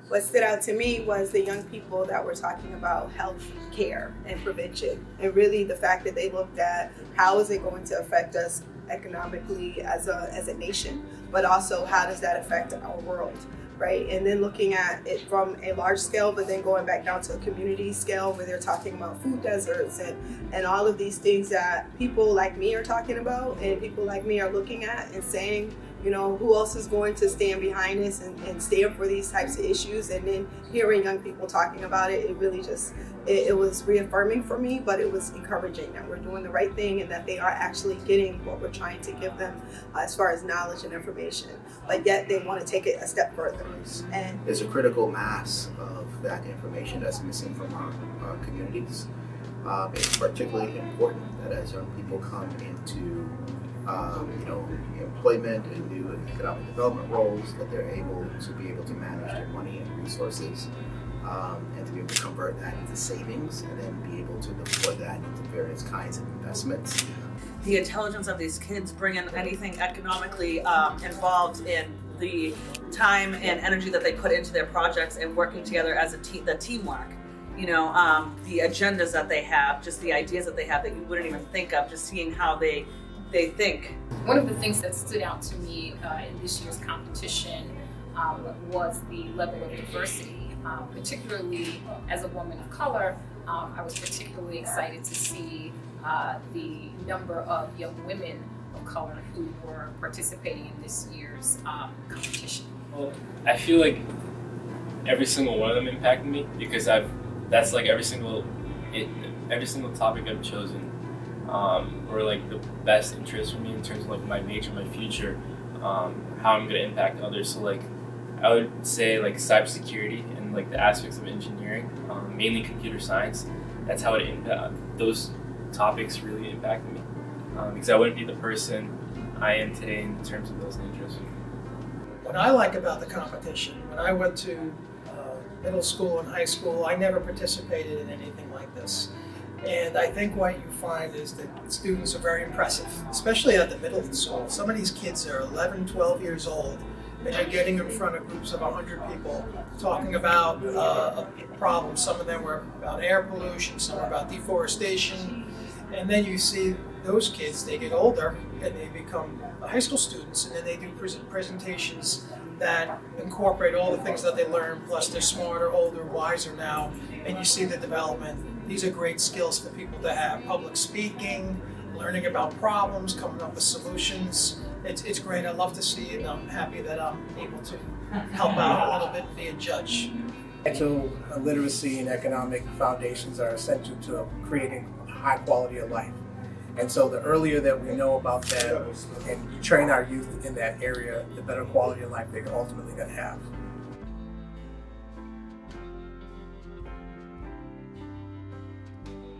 What stood out to me was the young people that were talking about health care and prevention, and really the fact that they looked at how is it going to affect us economically as a nation, but also how does that affect our world, right? And then looking at it from a large scale, but then going back down to a community scale where they're talking about food deserts and all of these things that people like me are talking about and people like me are looking at and saying, you know, who else is going to stand behind this and stand for these types of issues? And then hearing young people talking about it, it really just, it was reaffirming for me, but it was encouraging that we're doing the right thing and that they are actually getting what we're trying to give them as far as knowledge and information, but yet they want to take it a step further. And there's a critical mass of that information that's missing from our communities. It's particularly important that as young people come into employment and new economic development roles, that they're able to manage their money and resources, and to be able to convert that into savings and then be able to deploy that into various kinds of investments. The intelligence of these kids bringing anything economically involved in the time and energy that they put into their projects and working together as a team, the teamwork. The agendas that they have, just the ideas that they have that you wouldn't even think of, just seeing how they think. One of the things that stood out to me in this year's competition was the level of diversity, particularly as a woman of color. I was particularly excited to see the number of young women of color who were participating in this year's competition. Well, I feel like every single one of them impacted me because that's like every single topic I've chosen or like the best interest for me in terms of like my major, my future, how I'm gonna impact others. So like I would say like cybersecurity and like the aspects of engineering, mainly computer science. That's how those topics really impacted me because I wouldn't be the person I am today in terms of those interests. What I like about the competition, when I went to middle school and high school, I never participated in anything like this. And I think what you find is that students are very impressive, especially at the middle school. Some of these kids are 11, 12 years old, and you're getting in front of groups of 100 people talking about a problem. Some of them were about air pollution, some were about deforestation. And then you see those kids, they get older and they become high school students, and then they do presentations that incorporate all the things that they learned, plus they're smarter, older, wiser now, and you see the development. These are great skills for people to have. Public speaking, learning about problems, coming up with solutions. It's great. I love to see it, and I'm happy that I'm able to help out a little bit and be a judge. Financial literacy and economic foundations are essential to creating a high quality of life. And so the earlier that we know about that and train our youth in that area, the better quality of life they're ultimately going to have.